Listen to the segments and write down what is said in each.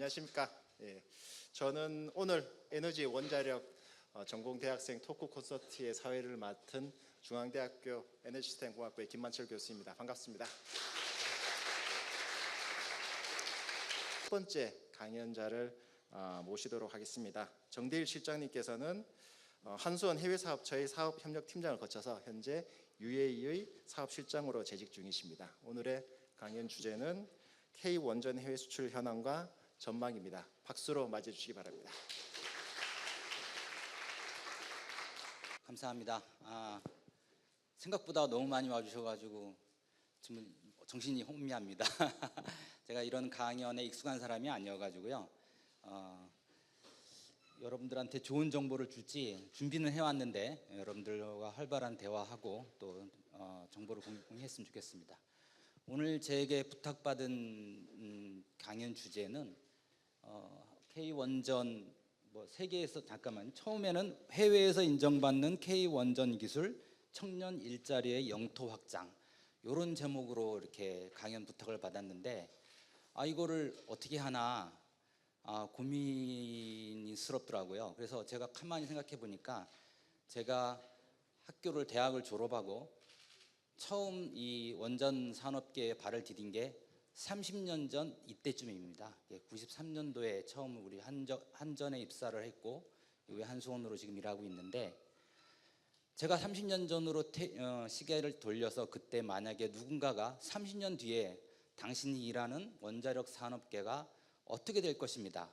안녕하십니까. 예, 저는 오늘 에너지 원자력 전공 대학생 토크 콘서트의 사회를 맡은 중앙대학교 에너지시스템공학부의 김만철 교수입니다. 반갑습니다. 첫 번째 강연자를 모시도록 하겠습니다. 정대일 실장님께서는 한수원 해외사업처의 사업협력팀장을 거쳐서 현재 UAE의 사업실장으로 재직 중이십니다. 오늘의 강연 주제는 K원전 해외 수출 현황과 전망입니다. 박수로 맞이해 주시기 바랍니다. 감사합니다. 생각보다 너무 많이 와주셔가지고 지금 정신이 혼미합니다. 제가 이런 강연에 익숙한 사람이 아니어가지고요. 여러분들한테 좋은 정보를 줄지 준비는 해왔는데 여러분들과 활발한 대화하고 또 정보를 공유했으면 좋겠습니다. 오늘 제게 부탁받은 강연 주제는 K원전 세계에서 처음에는 해외에서 인정받는 K원전 기술 청년 일자리의 영토 확장 이런 제목으로 이렇게 강연 부탁을 받았는데 이거를 어떻게 하나 고민스럽더라고요. 그래서 제가 가만히 생각해 보니까 제가 대학을 졸업하고 처음 이 원전 산업계에 발을 디딘 게 30년 전 이때쯤입니다. 93년도에 처음 우리 한전에 입사를 했고 이후에 한수원으로 지금 일하고 있는데 제가 30년 전으로 시계를 돌려서 그때 만약에 누군가가 30년 뒤에 당신이 일하는 원자력 산업계가 어떻게 될 것입니다.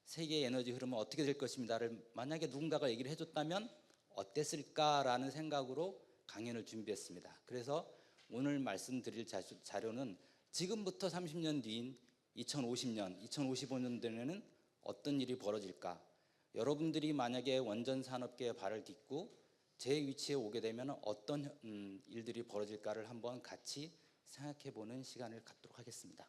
세계의 에너지 흐름은 어떻게 될 것입니다를 만약에 누군가가 얘기를 해줬다면 어땠을까라는 생각으로 강연을 준비했습니다. 그래서 오늘 말씀드릴 자료는 지금부터 30년 뒤인 2050년, 2055년도에는 어떤 일이 벌어질까? 여러분들이 만약에 원전 산업계에 발을 딛고 제 위치에 오게 되면 어떤 일들이 벌어질까를 한번 같이 생각해 보는 시간을 갖도록 하겠습니다.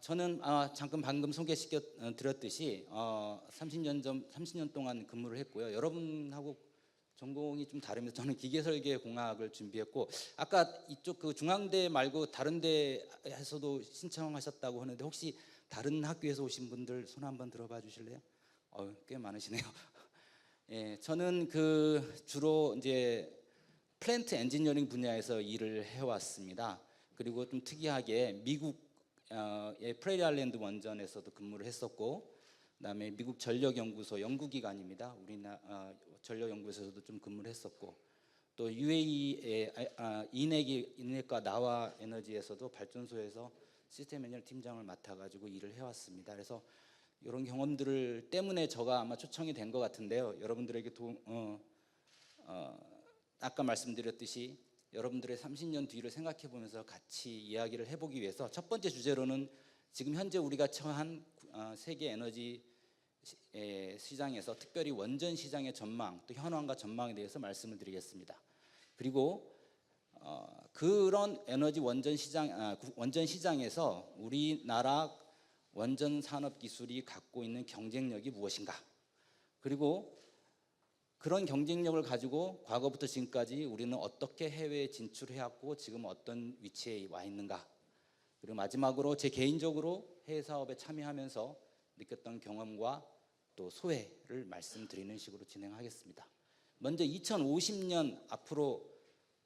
저는 잠깐 방금 소개시켜 드렸듯이 30년 동안 근무를 했고요. 여러분하고 전공이 좀 다르면서 저는 기계설계 공학을 준비했고 아까 이쪽 그 중앙대 말고 다른 데에서도 신청하셨다고 하는데 혹시 다른 학교에서 오신 분들 손 한번 들어봐 주실래요? 꽤 많으시네요. 예, 저는 주로 이제 플랜트 엔지니어링 분야에서 일을 해왔습니다. 그리고 좀 특이하게 미국의 프레리 아일랜드 원전에서도 근무를 했었고 그다음에 미국 전력연구소 연구기관입니다. 우리나라 전력연구소에서도 좀 근무를 했었고 또 UAE의 이넥과 나와 에너지에서도 발전소에서 시스템 엔지니어 팀장을 맡아가지고 일을 해왔습니다. 그래서 이런 경험들을 때문에 제가 아마 초청이 된 것 같은데요. 여러분들에게 아까 말씀드렸듯이 여러분들의 30년 뒤를 생각해 보면서 같이 이야기를 해보기 위해서 첫 번째 주제로는 지금 현재 우리가 처한 세계 에너지 시장에서 특별히 원전 시장의 전망 또 현황과 전망에 대해서 말씀을 드리겠습니다. 그리고 그런 에너지 원전 시장에서 우리나라 원전 산업 기술이 갖고 있는 경쟁력이 무엇인가? 그리고 그런 경쟁력을 가지고 과거부터 지금까지 우리는 어떻게 해외에 진출해왔고 지금 어떤 위치에 와 있는가? 그리고 마지막으로 제 개인적으로 해외 사업에 참여하면서 느꼈던 경험과 또 소회를 말씀드리는 식으로 진행하겠습니다. 먼저 2050년 앞으로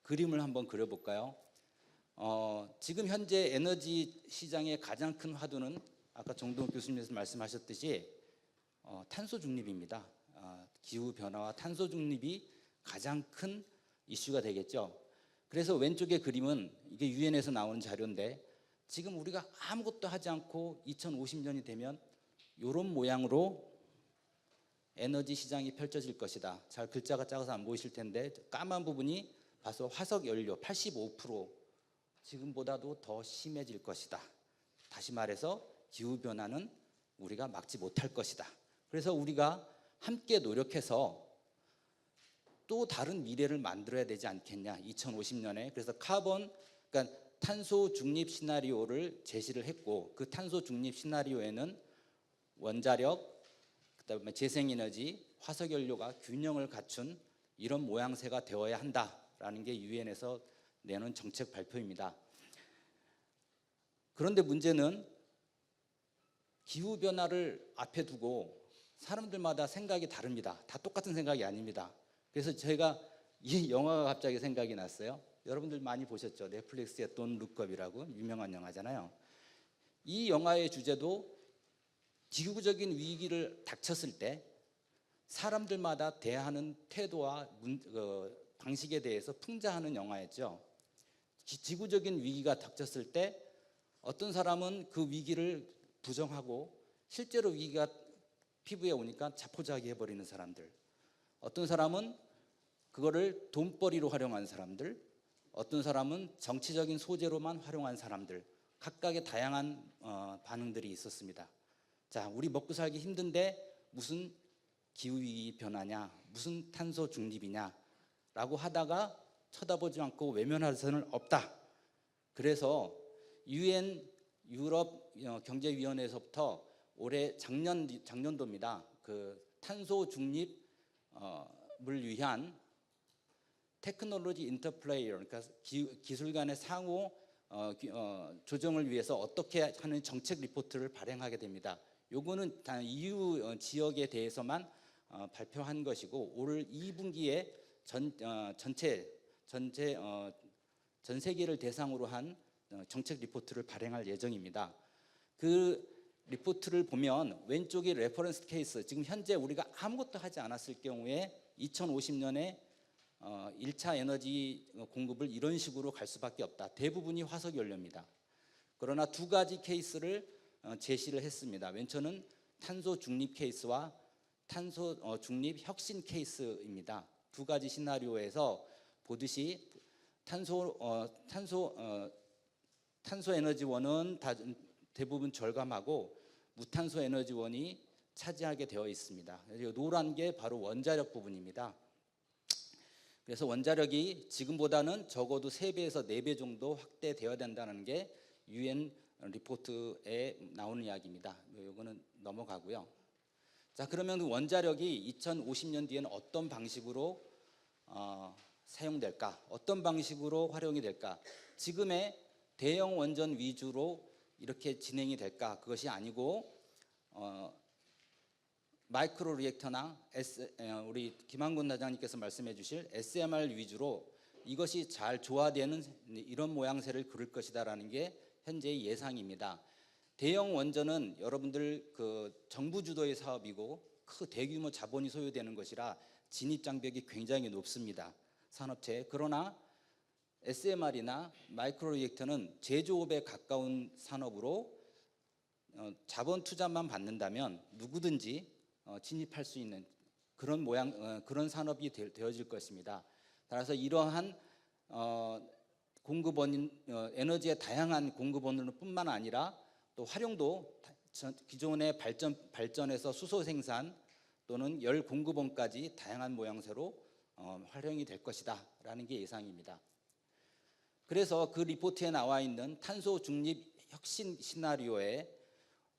그림을 한번 그려볼까요? 지금 현재 에너지 시장의 가장 큰 화두는 아까 정동욱 교수님께서 말씀하셨듯이 탄소 중립입니다. 기후 변화와 탄소 중립이 가장 큰 이슈가 되겠죠. 그래서 왼쪽의 그림은 이게 유엔에서 나오는 자료인데 지금 우리가 아무것도 하지 않고 2050년이 되면 이런 모양으로 에너지 시장이 펼쳐질 것이다. 잘 글자가 작아서 안 보이실 텐데 까만 부분이 봐서 화석 연료 85% 지금보다도 더 심해질 것이다. 다시 말해서 기후변화는 우리가 막지 못할 것이다. 그래서 우리가 함께 노력해서 또 다른 미래를 만들어야 되지 않겠냐 2050년에. 그래서 그러니까 탄소 중립 시나리오를 제시를 했고 그 탄소 중립 시나리오에는 원자력, 그다음에 재생에너지, 화석연료가 균형을 갖춘 이런 모양새가 되어야 한다라는 게 유엔에서 내놓은 정책 발표입니다. 그런데 문제는 기후 변화를 앞에 두고 사람들마다 생각이 다릅니다. 다 똑같은 생각이 아닙니다. 그래서 제가 이 영화가 갑자기 생각이 났어요. 여러분들 많이 보셨죠? 넷플릭스의 돈 룩업이라고 유명한 영화잖아요. 이 영화의 주제도 지구적인 위기를 닥쳤을 때 사람들마다 대하는 태도와 방식에 대해서 풍자하는 영화였죠. 지구적인 위기가 닥쳤을 때 어떤 사람은 그 위기를 부정하고 실제로 위기가 피부에 오니까 자포자기 해버리는 사람들, 어떤 사람은 그거를 돈벌이로 활용한 사람들, 어떤 사람은 정치적인 소재로만 활용한 사람들, 각각의 다양한 반응들이 있었습니다. 자, 우리 먹고 살기 힘든데 무슨 기후위기 변화냐, 무슨 탄소 중립이냐 라고 하다가 쳐다보지 않고 외면할 수는 없다. 그래서 유엔 유럽 경제위원회에서부터 올해 작년도입니다. 그 탄소 중립을 위한 테크놀로지 인터플레이어, 그러니까 기술 간의 상호 조정을 위해서 어떻게 하는 정책 리포트를 발행하게 됩니다. 요거는 단 EU 지역에 대해서만 발표한 것이고 올 2분기에 전 세계를 대상으로 한 정책 리포트를 발행할 예정입니다. 그 리포트를 보면 왼쪽이 레퍼런스 케이스, 지금 현재 우리가 아무것도 하지 않았을 경우에 2050년에 1차 에너지 공급을 이런 식으로 갈 수밖에 없다. 대부분이 화석 연료입니다. 그러나 두 가지 케이스를 제시를 했습니다. 왼쪽은 탄소 중립 케이스와 탄소 중립 혁신 케이스입니다. 두 가지 시나리오에서 보듯이 탄소 에너지원은 대부분 절감하고 무탄소 에너지원이 차지하게 되어 있습니다. 노란 게 바로 원자력 부분입니다. 그래서 원자력이 지금보다는 적어도 3배에서 4배 정도 확대되어야 된다는 게 UN 리포트에 나오는 이야기입니다. 이거는 넘어가고요. 자, 그러면 원자력이 2050년 뒤에는 어떤 방식으로 사용될까? 어떤 방식으로 활용이 될까? 지금의 대형 원전 위주로 이렇게 진행이 될까? 그것이 아니고 마이크로 리액터나 우리 김한군 단장님께서 말씀해 주실 SMR 위주로 이것이 잘 조화되는 이런 모양새를 그릴 것이다라는 게 현재의 예상입니다. 대형 원전은 여러분들 그 정부 주도의 사업이고 대규모 자본이 소요되는 것이라 진입 장벽이 굉장히 높습니다. 산업체에. 그러나 SMR이나 마이크로 리액터는 제조업에 가까운 산업으로 자본 투자만 받는다면 누구든지 진입할 수 있는 그런 산업이 되어질 것입니다. 따라서 이러한 에너지의 다양한 공급원뿐만 아니라 또 활용도 기존의 발전에서 수소 생산 또는 열 공급원까지 다양한 모양새로 활용이 될 것이다라는 게 예상입니다. 그래서 그 리포트에 나와 있는 탄소 중립 혁신 시나리오에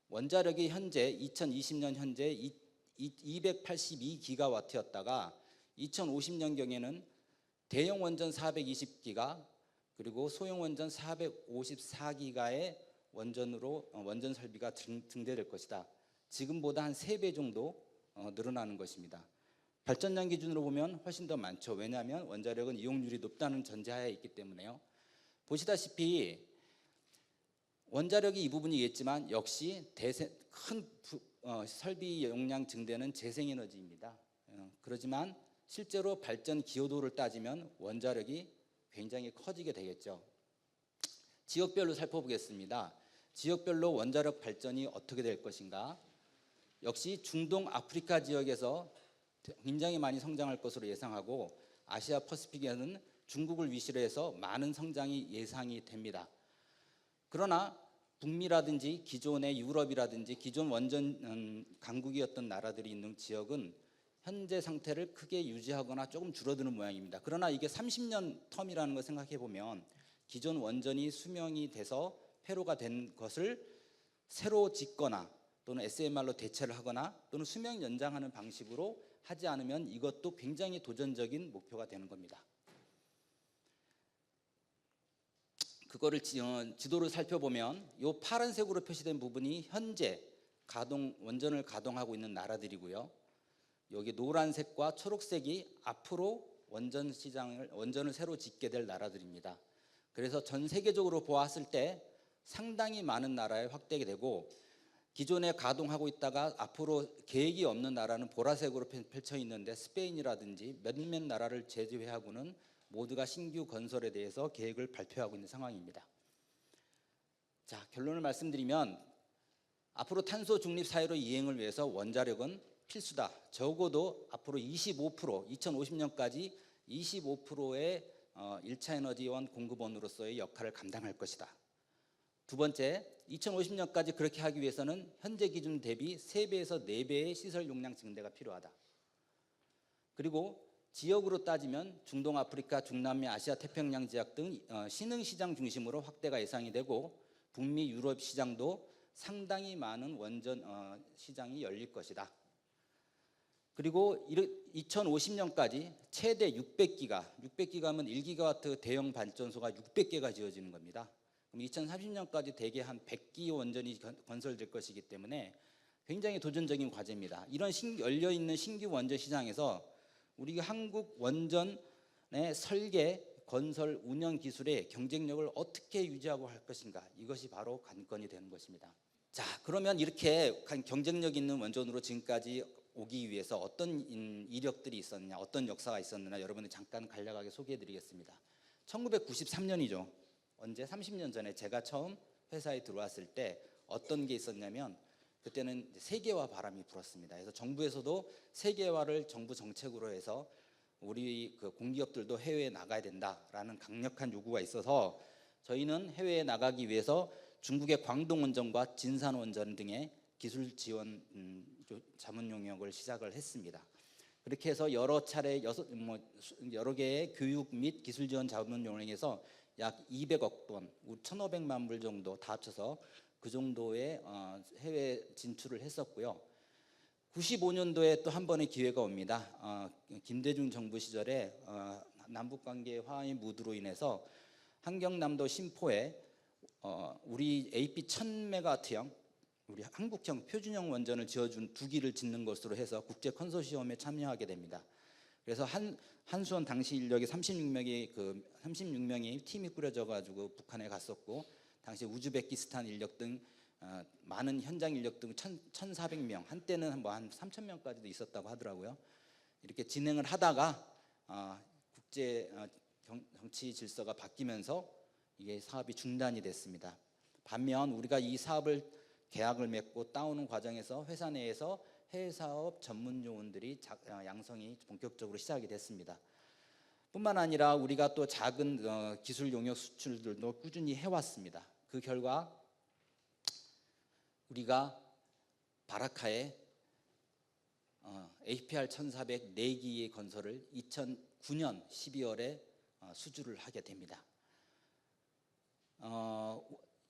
원자력이 현재 2020년 현재 282기가와트였다가 2050년경에는 대형 원전 420기가 그리고 소형 원전 454기가의 원전 설비가 증대될 것이다. 지금보다 한 3배 정도 늘어나는 것입니다. 발전량 기준으로 보면 훨씬 더 많죠. 왜냐하면 원자력은 이용률이 높다는 전제하에 있기 때문에요. 보시다시피 원자력이 이 부분이겠지만 역시 큰 설비 용량 증대는 재생에너지입니다. 그렇지만 실제로 발전 기여도를 따지면 원자력이 굉장히 커지게 되겠죠. 지역별로 살펴보겠습니다. 지역별로 원자력 발전이 어떻게 될 것인가? 역시 중동 아프리카 지역에서 굉장히 많이 성장할 것으로 예상하고 아시아 퍼시픽에는 중국을 위시로 해서 많은 성장이 예상이 됩니다. 그러나 북미라든지 기존의 유럽이라든지 기존 원전 강국이었던 나라들이 있는 지역은 현재 상태를 크게 유지하거나 조금 줄어드는 모양입니다. 그러나 이게 30년 텀이라는 걸 생각해 보면 기존 원전이 수명이 돼서 폐로가 된 것을 새로 짓거나 또는 SMR로 대체를 하거나 또는 수명 연장하는 방식으로 하지 않으면 이것도 굉장히 도전적인 목표가 되는 겁니다. 그거를 지도를 살펴보면 이 파란색으로 표시된 부분이 현재 원전을 가동하고 있는 나라들이고요. 여기 노란색과 초록색이 앞으로 원전을 새로 짓게 될 나라들입니다. 그래서 전 세계적으로 보았을 때 상당히 많은 나라에 확대가 되고, 기존에 가동하고 있다가 앞으로 계획이 없는 나라는 보라색으로 펼쳐 있는데, 스페인이라든지 몇몇 나라를 제외하고는 모두가 신규 건설에 대해서 계획을 발표하고 있는 상황입니다. 자, 결론을 말씀드리면 앞으로 탄소 중립 사회로 이행을 위해서 원자력은 필수다. 적어도 앞으로 2050년까지 25%의 1차 에너지원 공급원으로서의 역할을 감당할 것이다. 두 번째, 2050년까지 그렇게 하기 위해서는 현재 기준 대비 3배에서 4배의 시설 용량 증대가 필요하다. 그리고 지역으로 따지면 중동, 아프리카, 중남미, 아시아, 태평양 지역 등 신흥 시장 중심으로 확대가 예상이 되고, 북미, 유럽 시장도 상당히 많은 원전 시장이 열릴 것이다. 그리고 2050년까지 최대 600기가면 1기가와트 대형 발전소가 600개가 지어지는 겁니다. 그럼 2030년까지 대개 한 100기 원전이 건설될 것이기 때문에 굉장히 도전적인 과제입니다. 이런 열려있는 신규 원전 시장에서 우리가 한국 원전의 설계, 건설, 운영 기술의 경쟁력을 어떻게 유지하고 할 것인가, 이것이 바로 관건이 되는 것입니다. 자, 그러면 이렇게 경쟁력 있는 원전으로 지금까지 오기 위해서 어떤 이력들이 있었느냐, 어떤 역사가 있었느냐, 여러분들 잠깐 간략하게 소개해드리겠습니다. 1993년이죠. 언제? 30년 전에 제가 처음 회사에 들어왔을 때 어떤 게 있었냐면, 그때는 세계화 바람이 불었습니다. 그래서 정부에서도 세계화를 정부 정책으로 해서 우리 그 공기업들도 해외에 나가야 된다라는 강력한 요구가 있어서 저희는 해외에 나가기 위해서 중국의 광동원전과 진산원전 등의 기술 지원 자문 용역을 시작을 했습니다. 그렇게 해서 여러 차례 여러 개의 교육 및 기술 지원 자문 용역에서 약 200억 원, 1,500만 불 정도 다 합쳐서 그 정도의 해외 진출을 했었고요. 95년도에 또 한 번의 기회가 옵니다. 김대중 정부 시절에 남북관계 화해 무드로 인해서 한경남도 신포에 우리 AP 1000메가와트형, 우리 한국형 표준형 원전을 지어준 2기를 짓는 것으로 해서 국제 컨소시엄에 참여하게 됩니다. 그래서 한수원 당시 인력이 36명이 팀이 꾸려져 가지고 북한에 갔었고, 당시 우즈베키스탄 인력 등 많은 현장 인력 등 1,400명, 한때는 뭐 한 3,000명까지도 있었다고 하더라고요. 이렇게 진행을 하다가 국제 정치 질서가 바뀌면서 이게 사업이 중단이 됐습니다. 반면 우리가 이 사업을 계약을 맺고 따오는 과정에서 회사 내에서 해외 사업 전문 요원들이 양성이 본격적으로 시작이 됐습니다. 뿐만 아니라 우리가 또 작은 기술 용역 수출들도 꾸준히 해왔습니다. 그 결과 우리가 바라카에 APR 1400 4기의 건설을 2009년 12월에 수주를 하게 됩니다.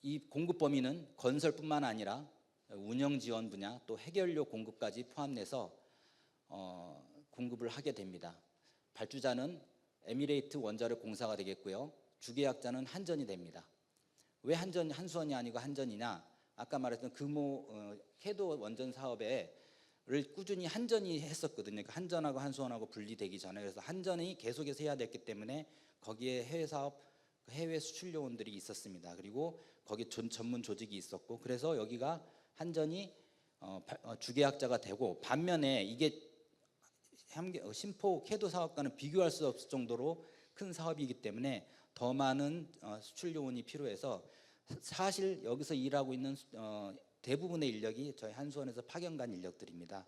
이 공급 범위는 건설뿐만 아니라 운영 지원 분야, 또 해결료 공급까지 포함해서 공급을 하게 됩니다. 발주자는 에미레이트 원자력 공사가 되겠고요. 주계약자는 한전이 됩니다. 왜 한수원이 아니고 한전이냐? 아까 말했던 캐도 원전 사업을 꾸준히 한전이 했었거든요. 그러니까 한전하고 한수원하고 분리되기 전에. 그래서 한전이 계속해서 해야 됐기 때문에 거기에 해외 사업, 해외 수출 요원들이 있었습니다. 그리고 거기 전문 조직이 있었고, 그래서 여기가 한전이 주계약자가 되고, 반면에 이게 신포 캐도 사업과는 비교할 수 없을 정도로 큰 사업이기 때문에 더 많은 수출 요원이 필요해서, 사실 여기서 일하고 있는 대부분의 인력이 저희 한수원에서 파견 간 인력들입니다.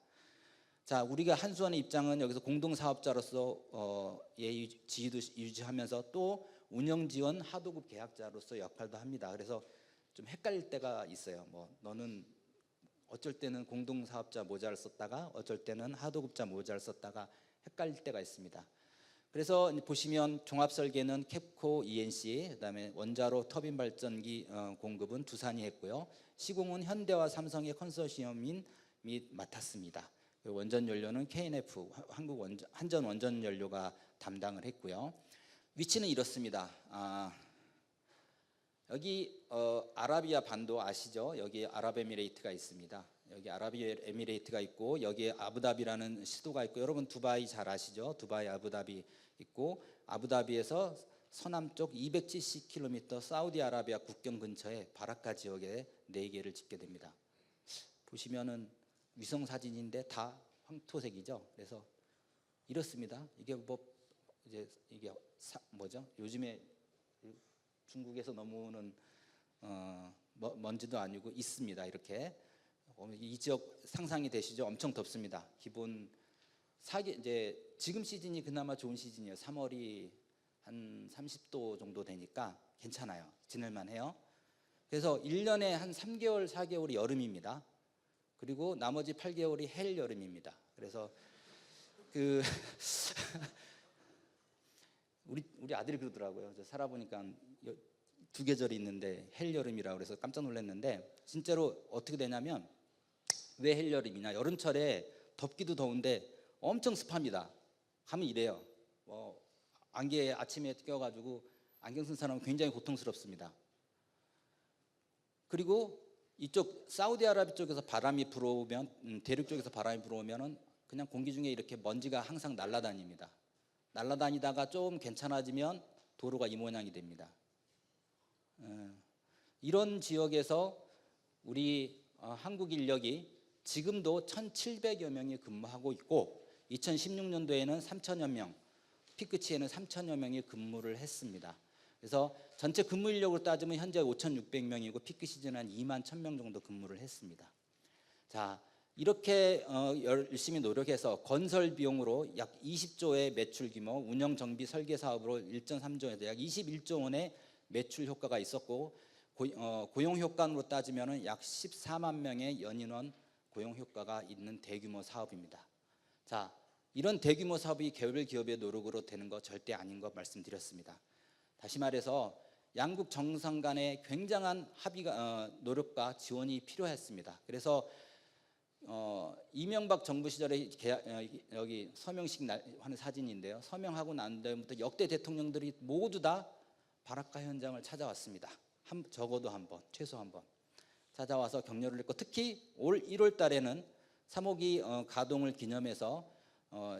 자, 우리가 한수원의 입장은 여기서 공동사업자로서 지위도 유지하면서 또 운영 지원 하도급 계약자로서 역할도 합니다. 그래서 좀 헷갈릴 때가 있어요. 너는 어쩔 때는 공동사업자 모자를 썼다가 어쩔 때는 하도급자 모자를 썼다가 헷갈릴 때가 있습니다. 그래서 보시면 종합설계는 캡코 ENC, 그다음에 원자로 터빈 발전기 공급은 두산이 했고요. 시공은 현대와 삼성의 컨소시엄인 및 맡았습니다. 원전 연료는 KNF 한전 원전 연료가 담당을 했고요. 위치는 이렇습니다. 여기 아라비아 반도 아시죠? 여기 아랍에미레이트가 있습니다. 여기 아랍에미레이트가 있고 여기에 아부다비라는 시도가 있고 여러분 두바이 잘 아시죠? 두바이 아부다비 있고 아부다비에서 서남쪽 270km 사우디아라비아 국경 근처에 바라카 지역에 4개를 짓게 됩니다. 보시면은 위성 사진인데 다 황토색이죠. 그래서 이렇습니다. 이게 뭐 이제 이게 뭐죠? 요즘에 중국에서 넘어오는 먼지도 아니고 있습니다. 이렇게 이 지역 상상이 되시죠? 엄청 덥습니다. 기본 이제 지금 시즌이 그나마 좋은 시즌이에요. 3월이 한 30도 정도 되니까 괜찮아요. 지낼만 해요. 그래서 1년에 한 3개월, 4개월이 여름입니다. 그리고 나머지 8개월이 헬 여름입니다. 그래서 그 우리 아들이 그러더라고요. 저 살아보니까 2계절이 있는데 헬 여름이라고 그래서 깜짝 놀랐는데 진짜로 어떻게 되냐면 왜 헬 여름이냐? 여름철에 덥기도 더운데 엄청 습합니다. 가면 이래요. 안개에 아침에 껴가지고 안경 쓴 사람은 굉장히 고통스럽습니다. 그리고 이쪽 사우디아라비아 쪽에서 바람이 불어오면 대륙 쪽에서 바람이 불어오면은 그냥 공기 중에 이렇게 먼지가 항상 날아다닙니다. 날아다니다가 좀 괜찮아지면 도로가 이 모양이 됩니다. 이런 지역에서 우리 한국 인력이 지금도 1,700여 명이 근무하고 있고 2016년도에는 3,000여 명, 피크치에는 3,000여 명이 근무를 했습니다. 그래서 전체 근무 인력으로 따지면 현재 5,600명이고 피크 시즌은 한 2만 1,000명 정도 근무를 했습니다. 자, 이렇게 열심히 노력해서 건설 비용으로 약 20조의 매출 규모, 운영 정비 설계 사업으로 1.3조에서 약 21조 원의 매출 효과가 있었고 고용 효과로 따지면 약 14만 명의 연인원 고용 효과가 있는 대규모 사업입니다. 자, 이런 대규모 사업이 개별 기업의 노력으로 되는 거 절대 아닌 거 말씀드렸습니다. 다시 말해서 양국 정상 간의 굉장한 합의가 노력과 지원이 필요했습니다. 그래서 이명박 정부 시절에 여기 서명식 하는 사진인데요. 서명하고 난 다음부터 역대 대통령들이 모두 다 바라카 현장을 찾아왔습니다. 적어도 한 번, 최소 한 번 찾아와서 격려를 했고 특히 올 1월 달에는 3호기 가동을 기념해서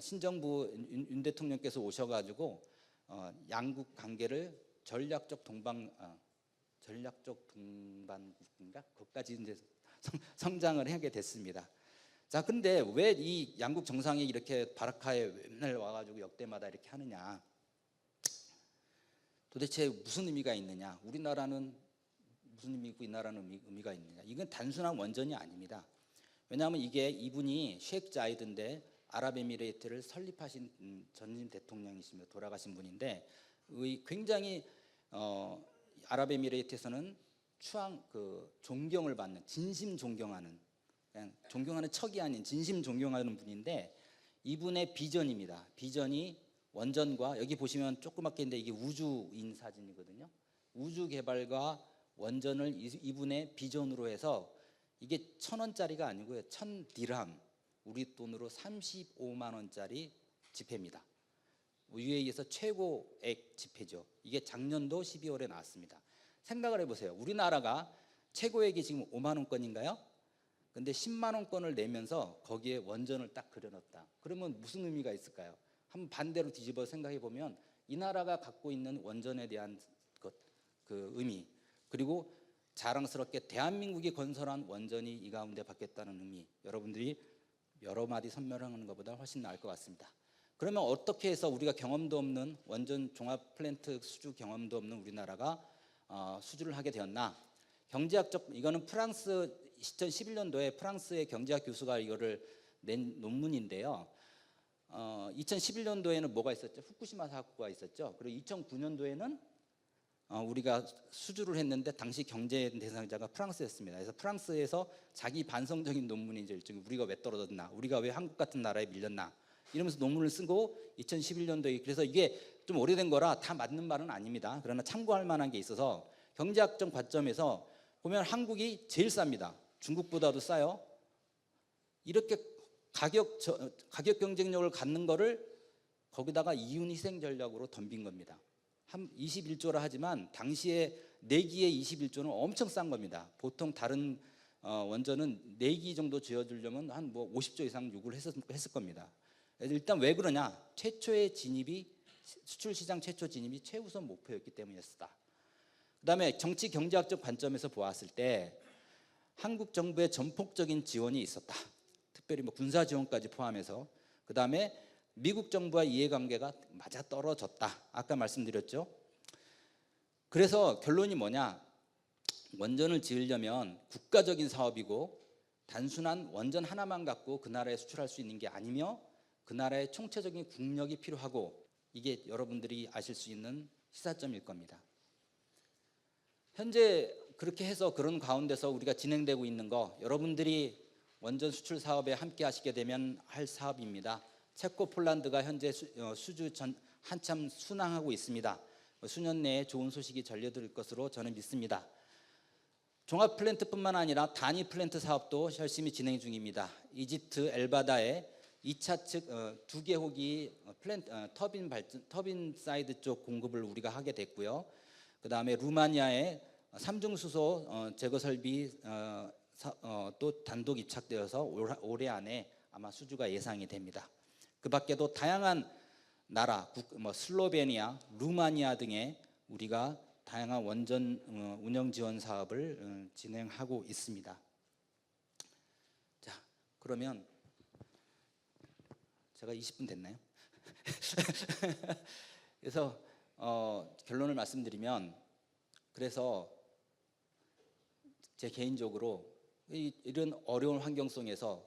신정부 윤 대통령께서 오셔가지고 양국 관계를 전략적 동반국인가 거기까지 이제 성장을 하게 됐습니다. 자, 근데 왜 이 양국 정상이 이렇게 바라카에 맨날 와가지고 역대마다 이렇게 하느냐? 도대체 무슨 의미가 있느냐? 우리나라는 무슨 의미고 이 나라는 의미가 있느냐? 이건 단순한 원전이 아닙니다. 왜냐하면 이게 이분이 셰이크 자이드인데 아랍에미레이트를 설립하신 전임 대통령이시며 돌아가신 분인데 굉장히 아랍에미레이트에서는 존경을 받는 진심 존경하는 그냥 존경하는 척이 아닌 진심 존경하는 분인데 이분의 비전입니다. 비전이 원전과 여기 보시면 조그맣게 있는데 이게 우주인 사진이거든요. 우주 개발과 원전을 이분의 비전으로 해서 이게 1,000원짜리가 아니고요. 1,000디람 우리 돈으로 35만 원짜리 지폐입니다. UAE에서 최고액 지폐죠. 이게 작년도 12월에 나왔습니다. 생각을 해보세요. 우리나라가 최고액이 지금 5만 원권인가요? 근데 10만 원권을 내면서 거기에 원전을 딱 그려놨다. 그러면 무슨 의미가 있을까요? 한번 반대로 뒤집어 생각해 보면 이 나라가 갖고 있는 원전에 대한 그 의미 그리고 자랑스럽게 대한민국이 건설한 원전이 이 가운데 받겠다는 의미 여러분들이 여러 마디 설명하는 것보다 훨씬 나을 것 같습니다. 그러면 어떻게 해서 우리가 경험도 없는 원전 종합 플랜트 수주 경험도 없는 우리나라가 수주를 하게 되었나? 경제학적 이거는 프랑스 2011년도에 프랑스의 경제학 교수가 이거를 낸 논문인데요. 2011년도에는 뭐가 있었죠? 후쿠시마 사고가 있었죠. 그리고 2009년도에는 우리가 수주를 했는데 당시 경제 대상자가 프랑스였습니다. 그래서 프랑스에서 자기 반성적인 논문이죠. 우리가 왜 떨어졌나? 우리가 왜 한국 같은 나라에 밀렸나? 이러면서 논문을 쓰고 2011년도에 그래서 이게 좀 오래된 거라 다 맞는 말은 아닙니다. 그러나 참고할 만한 게 있어서 경제학적 관점에서 보면 한국이 제일 쌉니다. 중국보다도 싸요. 이렇게 가격 경쟁력을 갖는 거를 거기다가 이윤 희생 전략으로 덤빈 겁니다. 한 21조라 하지만 당시에 내기의 21조는 엄청 싼 겁니다. 보통 다른 원전은 4기 정도 지어주려면 한 뭐 50조 이상 요구를 했을 겁니다. 일단 왜 그러냐? 최초의 진입이 수출 시장 최초 진입이 최우선 목표였기 때문이었다. 그다음에 정치 경제학적 관점에서 보았을 때 한국 정부의 전폭적인 지원이 있었다. 특별히 뭐 군사 지원까지 포함해서. 그다음에 미국 정부와 이해관계가 맞아 떨어졌다. 아까 말씀드렸죠. 그래서 결론이 뭐냐? 원전을 지으려면 국가적인 사업이고 단순한 원전 하나만 갖고 그 나라에 수출할 수 있는 게 아니며 그 나라의 총체적인 국력이 필요하고, 이게 여러분들이 아실 수 있는 시사점일 겁니다. 현재 그렇게 해서 그런 가운데서 우리가 진행되고 있는 거, 여러분들이 원전 수출 사업에 함께 하시게 되면 할 사업입니다. 체코 폴란드가 현재 수주 한참 순항하고 있습니다. 수년 내에 좋은 소식이 전려드릴 것으로 저는 믿습니다. 종합 플랜트뿐만 아니라 단위 플랜트 사업도 열심히 진행 중입니다. 이집트 엘바다에 2차 측 2개 호기 터빈 사이드 쪽 공급을 우리가 하게 됐고요. 그다음에 루마니아에 3중 수소 제거 설비 또 단독 입착되어서 올해 안에 아마 수주가 예상이 됩니다. 그 밖에도 다양한 나라, 슬로베니아, 루마니아 등에 우리가 다양한 원전 운영 지원 사업을 진행하고 있습니다. 자, 그러면 제가 20분 됐나요? 그래서 결론을 말씀드리면, 그래서 제 개인적으로 이런 어려운 환경 속에서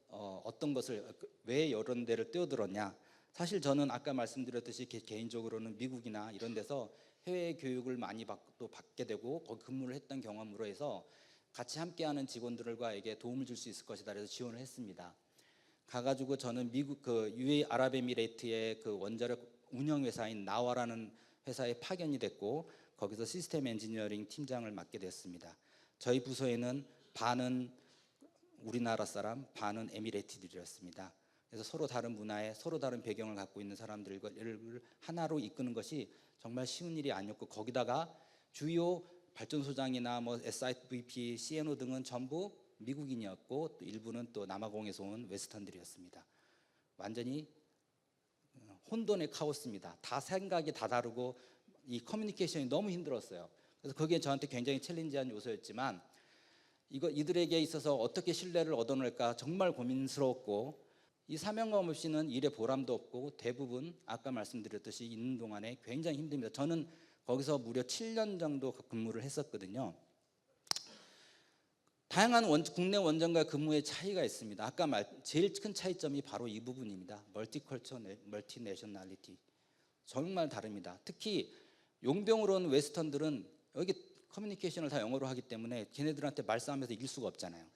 어떤 것을 왜 이런 데를 뛰어들었냐? 사실 저는 아까 말씀드렸듯이 개인적으로는 미국이나 이런 데서 해외 교육을 많이 받게 되고 거기 근무를 했던 경험으로 해서 같이 함께하는 직원들과에게 도움을 줄 수 있을 것이다. 그래서 지원을 했습니다. 가가지고 저는 미국 UAE 아랍에미레이트의 그 원자력 운영 회사인 나와라는 회사에 파견이 됐고 거기서 시스템 엔지니어링 팀장을 맡게 됐습니다. 저희 부서에는 반은 우리나라 사람, 반은 에미레이트들이었습니다. 그래서 서로 다른 문화에 서로 다른 배경을 갖고 있는 사람들을 하나로 이끄는 것이 정말 쉬운 일이 아니었고, 거기다가 주요 발전소장이나 뭐 SIVP, CNO 등은 전부 미국인이었고 또 일부는 또 남아공에서 온 웨스턴들이었습니다. 완전히 혼돈의 카오스입니다. 다 생각이 다 다르고 이 커뮤니케이션이 너무 힘들었어요. 그래서 그게 저한테 굉장히 챌린지한 요소였지만 이들에게 있어서 어떻게 신뢰를 얻어낼까 정말 고민스러웠고, 이 사명감 없이는 일에 보람도 없고 대부분 아까 말씀드렸듯이 있는 동안에 굉장히 힘듭니다. 저는 거기서 무려 7년 정도 근무를 했었거든요. 다양한 국내 원전과 근무의 차이가 있습니다. 아까 제일 큰 차이점이 바로 이 부분입니다. 멀티컬처, 멀티내셔널리티. 정말 다릅니다. 특히 용병으로 온 웨스턴들은 여기 커뮤니케이션을 다 영어로 하기 때문에 걔네들한테 말싸움에서 이길 수가 없잖아요.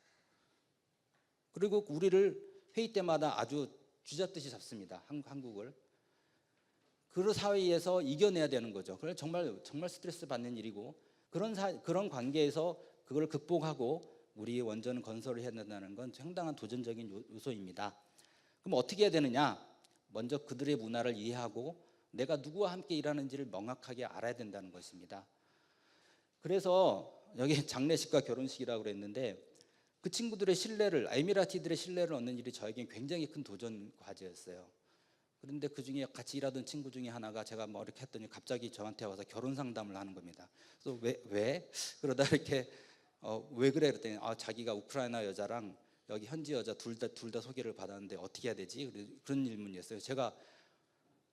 그리고 우리를 회의 때마다 아주 쥐잡듯이 잡습니다. 한국을. 그 사회에서 이겨내야 되는 거죠. 그래서 정말 스트레스 받는 일이고, 그런 관계에서 그걸 극복하고 우리 원전 건설을 해야 된다는 건 상당한 도전적인 요소입니다. 그럼 어떻게 해야 되느냐? 먼저 그들의 문화를 이해하고 내가 누구와 함께 일하는지를 명확하게 알아야 된다는 것입니다. 그래서 여기 장례식과 결혼식이라고 그랬는데 그 친구들의 신뢰를, 에미라티들의 신뢰를 얻는 일이 저에겐 굉장히 큰 도전 과제였어요. 그런데 그 중에 같이 일하던 친구 중에 하나가 제가 뭐 이렇게 했더니 갑자기 저한테 와서 결혼 상담을 하는 겁니다. 그래서 왜? 그러다 이렇게 왜 그래? 그랬더니 자기가 우크라이나 여자랑 여기 현지 여자 둘 다 소개를 받았는데 어떻게 해야 되지? 그런 질문이었어요. 제가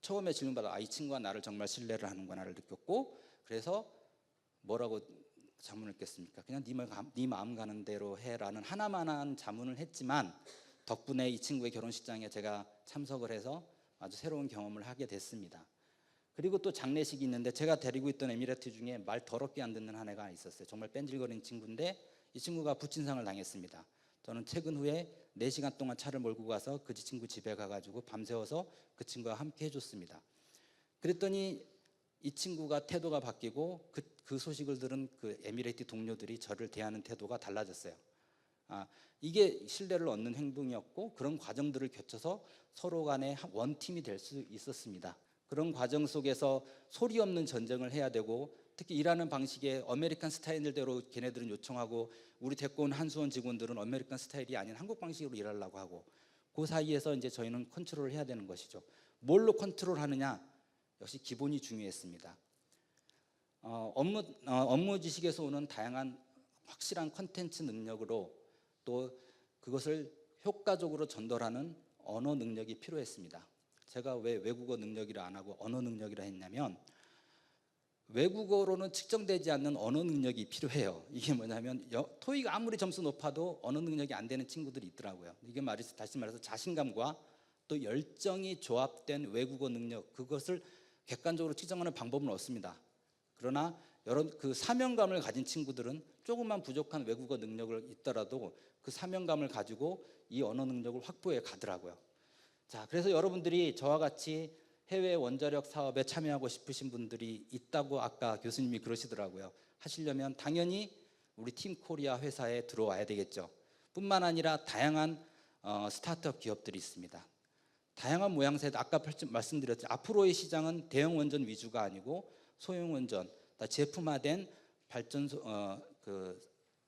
처음에 질문받아 이 친구가 나를 정말 신뢰를 하는구나를 느꼈고, 그래서 뭐라고 자문을 했겠습니까? 그냥 네 마음 가는 대로 해라는 하나만한 자문을 했지만 덕분에 이 친구의 결혼식장에 제가 참석을 해서 아주 새로운 경험을 하게 됐습니다. 그리고 또 장례식이 있는데 제가 데리고 있던 에미레이트 중에 말 더럽게 안 듣는 한 애가 있었어요. 정말 뺀질거리는 친구인데 이 친구가 부친상을 당했습니다. 저는 퇴근 후에 4시간 동안 차를 몰고 가서 그 친구 집에 가가지고 밤새워서 그 친구와 함께 해줬습니다. 그랬더니 이 친구가 태도가 바뀌고 그 소식을 들은 그 에미레이트 동료들이 저를 대하는 태도가 달라졌어요. 이게 신뢰를 얻는 행동이었고, 그런 과정들을 거쳐서 서로 간에 원팀이 될 수 있었습니다. 그런 과정 속에서 소리 없는 전쟁을 해야 되고 특히 일하는 방식에 아메리칸 스타일대로 걔네들은 요청하고 우리 데리고 온 한수원 직원들은 아메리칸 스타일이 아닌 한국 방식으로 일하려고 하고 그 사이에서 이제 저희는 컨트롤을 해야 되는 것이죠. 뭘로 컨트롤하느냐? 역시 기본이 중요했습니다. 업무 지식에서 오는 다양한 확실한 컨텐츠 능력으로 또 그것을 효과적으로 전달하는 언어 능력이 필요했습니다. 제가 왜 외국어 능력이라 안 하고 언어 능력이라 했냐면 외국어로는 측정되지 않는 언어 능력이 필요해요. 이게 뭐냐면 토익 아무리 점수 높아도 언어 능력이 안 되는 친구들이 있더라고요. 이게 다시 말해서 자신감과 또 열정이 조합된 외국어 능력, 그것을 객관적으로 측정하는 방법은 없습니다. 그러나 그 사명감을 가진 친구들은 조금만 부족한 외국어 능력을 있더라도 그 사명감을 가지고 이 언어 능력을 확보해 가더라고요. 자, 그래서 여러분들이 저와 같이 해외 원자력 사업에 참여하고 싶으신 분들이 있다고 아까 교수님이 그러시더라고요. 하시려면 당연히 우리 팀 코리아 회사에 들어와야 되겠죠. 뿐만 아니라 다양한 스타트업 기업들이 있습니다. 다양한 모양새, 아까 말씀드렸죠. 앞으로의 시장은 대형 원전 위주가 아니고 소형 원전, 제품화된 발전소,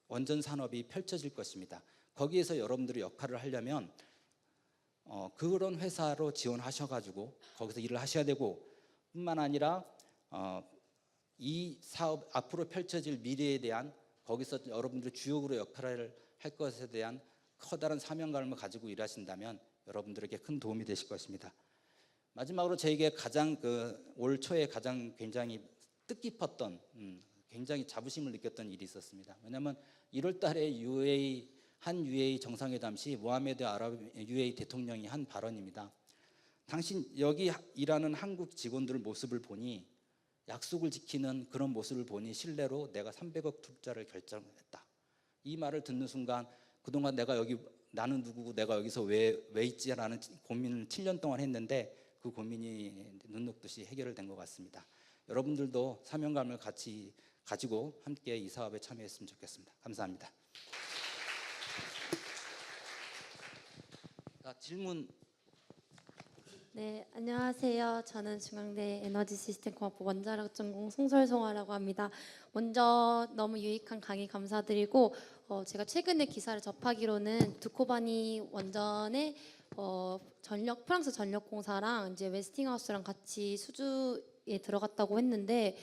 원전 산업이 펼쳐질 것입니다. 거기에서 여러분들이 역할을 하려면 그런 회사로 지원하셔가지고 거기서 일을 하셔야 되고, 뿐만 아니라 이 사업 앞으로 펼쳐질 미래에 대한, 거기서 여러분들이 주역으로 역할을 할 것에 대한 커다란 사명감을 가지고 일하신다면 여러분들에게 큰 도움이 되실 것입니다. 마지막으로 저에게 가장 올 초에 가장 굉장히 뜻깊었던, 굉장히 자부심을 느꼈던 일이 있었습니다. 왜냐하면 1월 달에 한 UAE 정상회담 시 모하메드 UAE 대통령이 한 발언입니다. 당신 여기 일하는 한국 직원들 모습을 보니, 약속을 지키는 그런 모습을 보니 신뢰로 내가 300억 투자를 결정했다. 이 말을 듣는 순간 그동안 나는 누구고 내가 여기서 왜 있지라는 고민을 7년 동안 했는데 그 고민이 눈 녹듯이 해결된 것 같습니다. 여러분들도 사명감을 같이 가지고 함께 이 사업에 참여했으면 좋겠습니다. 감사합니다. 질문. 네, 안녕하세요. 저는 중앙대 에너지시스템공학부 원자력 전공 송설송아라고 합니다. 먼저 너무 유익한 강의 감사드리고, 제가 최근에 기사를 접하기로는 두코바니 원전의 프랑스 전력공사랑 이제 웨스팅하우스랑 같이 수주에 들어갔다고 했는데,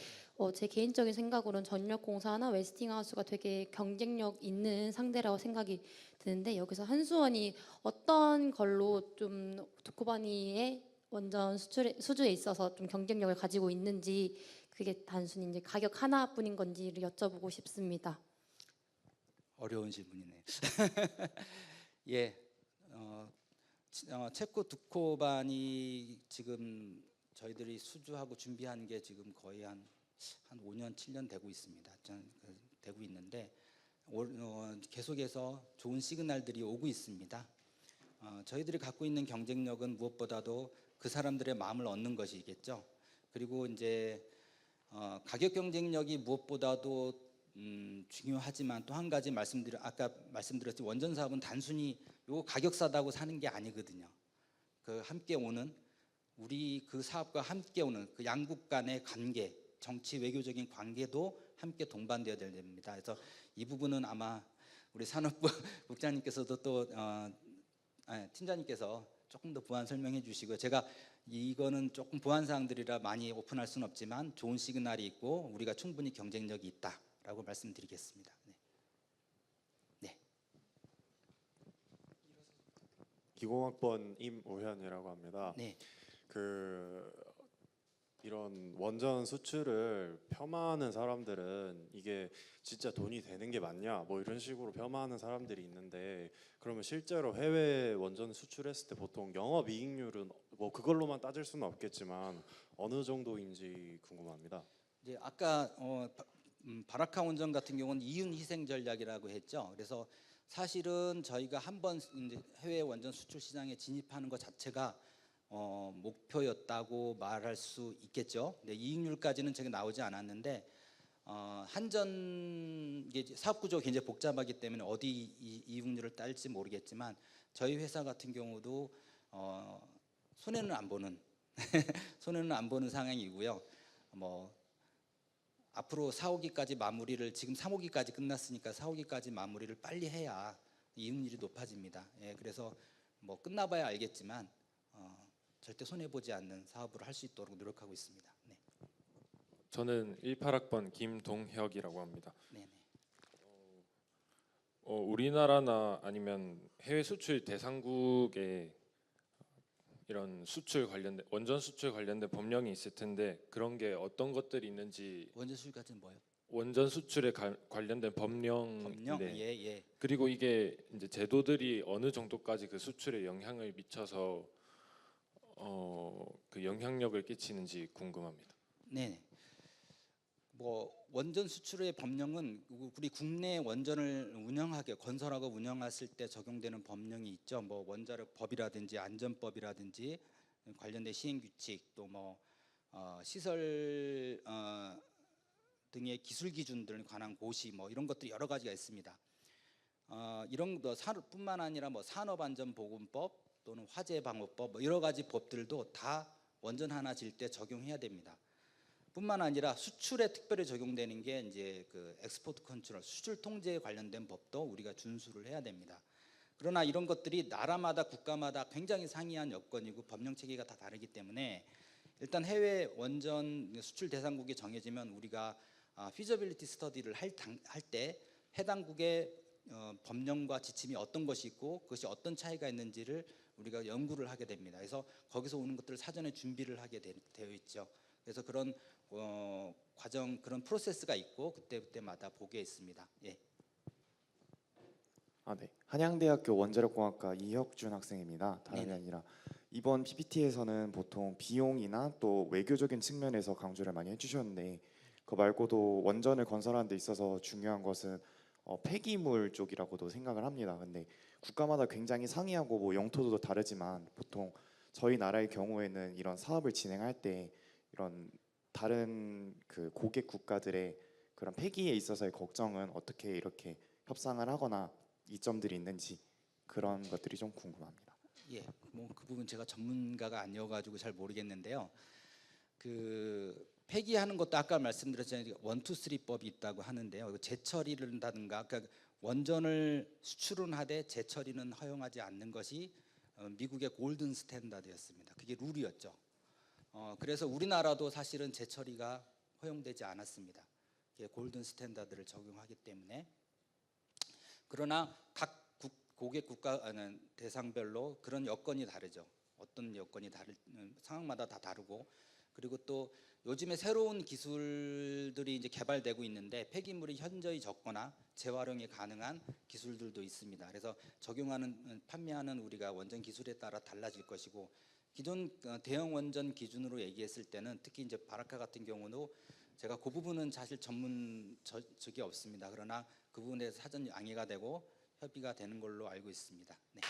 제 개인적인 생각으로는 전력공사나 웨스팅하우스가 되게 경쟁력 있는 상대라고 생각이 드는데, 여기서 한수원이 어떤 걸로 좀 두코바니의 원전 수주에 있어서 좀 경쟁력을 가지고 있는지, 그게 단순히 이제 가격 하나뿐인 건지를 여쭤보고 싶습니다. 어려운 질문이네요. 예, 체코 두코바니 지금 저희들이 수주하고 준비한 게 지금 거의 한 5년, 7년 되고 있습니다. 되고 있는데 계속해서 좋은 시그널들이 오고 있습니다. 저희들이 갖고 있는 경쟁력은 무엇보다도 그 사람들의 마음을 얻는 것이겠죠. 그리고 이제 가격 경쟁력이 무엇보다도 중요하지만 또 한 가지 아까 말씀드렸듯이 원전 사업은 단순히 요 가격 싸다고 사는 게 아니거든요. 그 함께 오는, 우리 그 사업과 함께 오는 그 양국 간의 관계, 정치 외교적인 관계도 함께 동반되어야 됩니다. 그래서 이 부분은 아마 우리 산업부 국장님께서도 또 팀장님께서 조금 더 보완 설명해 주시고요. 제가 이거는 조금 보완 사항들이라 많이 오픈할 수는 없지만 좋은 시그널이 있고 우리가 충분히 경쟁력이 있다라고 말씀드리겠습니다. 네. 네. 기공학번 임오현이라고 합니다. 네. 이런 원전 수출을 폄하하는 사람들은 이게 진짜 돈이 되는 게 맞냐 뭐 이런 식으로 폄하하는 사람들이 있는데, 그러면 실제로 해외 원전 수출했을 때 보통 영업이익률은 뭐 그걸로만 따질 수는 없겠지만 어느 정도인지 궁금합니다. 이제 아까 바라카 원전 같은 경우는 이윤 희생 전략이라고 했죠. 그래서 사실은 저희가 한번 해외 원전 수출 시장에 진입하는 것 자체가 목표였다고 말할 수 있겠죠. 근데 이익률까지는 제가 나오지 않았는데 이게 사업 구조가 굉장히 복잡하기 때문에 어디 이익률을 딸지 모르겠지만 저희 회사 같은 경우도 손해는 안 보는 손해는 안 보는 상황이고요. 앞으로 4, 5기까지 마무리를 지금 3, 5기까지 끝났으니까 4, 5기까지 마무리를 빨리 해야 이익률이 높아집니다. 예, 그래서 뭐 끝나봐야 알겠지만 절대 손해 보지 않는 사업으로 할 수 있도록 노력하고 있습니다. 네, 저는 18학번 김동혁이라고 합니다. 네, 네. 우리나라나 아니면 해외 수출 대상국에 이런 수출 관련된 원전 수출 관련된 법령이 있을 텐데 그런 게 어떤 것들이 있는지 원전 수출까지는 뭐요? 원전 수출에 관련된 법령, 법령? 네. 예, 예. 그리고 이게 이제 제도들이 어느 정도까지 그 수출에 영향을 미쳐서 그 영향력을 끼치는지 궁금합니다. 네. 뭐 원전 수출의 법령은 우리 국내 원전을 건설하고 운영했을 때 적용되는 법령이 있죠. 뭐 원자력법이라든지 안전법이라든지 관련된 시행 규칙 또 뭐 시설 등의 기술 기준들 관한 고시 뭐 이런 것들이 여러 가지가 있습니다. 이런 거 산업뿐만 아니라 뭐 산업안전보건법 또는 화재방어법 뭐 여러 가지 법들도 다 원전 하나 질 때 적용해야 됩니다. 뿐만 아니라 수출에 특별히 적용되는 게 이제 그 엑스포트 컨트롤 수출 통제에 관련된 법도 우리가 준수를 해야 됩니다. 그러나 이런 것들이 나라마다 국가마다 굉장히 상이한 여건이고 법령 체계가 다 다르기 때문에 일단 해외 원전 수출 대상국이 정해지면 우리가 피저빌리티 스터디를 할 때 해당국의 법령과 지침이 어떤 것이 있고 그것이 어떤 차이가 있는지를 우리가 연구를 하게 됩니다. 그래서 거기서 오는 것들을 사전에 준비를 하게 되어 있죠. 그래서 그런 과정 그런 프로세스가 있고 그때마다 보게 있습니다. 예. 네. 한양대학교 원자력공학과 이혁준 학생입니다. 다름이 네네. 아니라 이번 PPT에서는 보통 비용이나 또 외교적인 측면에서 강조를 많이 해주셨는데 그거 말고도 원전을 건설하는 데 있어서 중요한 것은 폐기물 쪽이라고도 생각을 합니다. 근데 국가마다 굉장히 상이하고 뭐 영토도 다르지만 보통 저희 나라의 경우에는 이런 사업을 진행할 때 이런 다른 그 고객 국가들의 그런 폐기에 있어서의 걱정은 어떻게 이렇게 협상을 하거나 이점들이 있는지 그런 것들이 좀 궁금합니다. 예, 뭐 그 부분 제가 전문가가 아니어가지고 잘 모르겠는데요. 그 폐기하는 것도 아까 말씀드렸잖아요. 1, 2, 3법이 있다고 하는데요. 재처리를 한다든가, 그러니까 원전을 수출은 하되 재처리는 허용하지 않는 것이 미국의 골든 스탠다드였습니다. 그게 룰이었죠. 그래서 우리나라도 사실은 재처리가 허용되지 않았습니다. 골든 스탠다드를 적용하기 때문에. 그러나 각 고객 국가는 대상별로 그런 여건이 다르죠. 어떤 여건이 다른 상황마다 다 다르고 그리고 또 요즘에 새로운 기술들이 이제 개발되고 있는데 폐기물이 현저히 적거나 재활용이 가능한 기술들도 있습니다. 그래서 적용하는 판매하는 우리가 원전 기술에 따라 달라질 것이고 기존 대형 원전 기준으로 얘기했을 때는 특히 이제 바라카 같은 경우도 제가 그 부분은 사실 적이 없습니다. 그러나 그 부분에 사전 양해가 되고 협의가 되는 걸로 알고 있습니다. 네.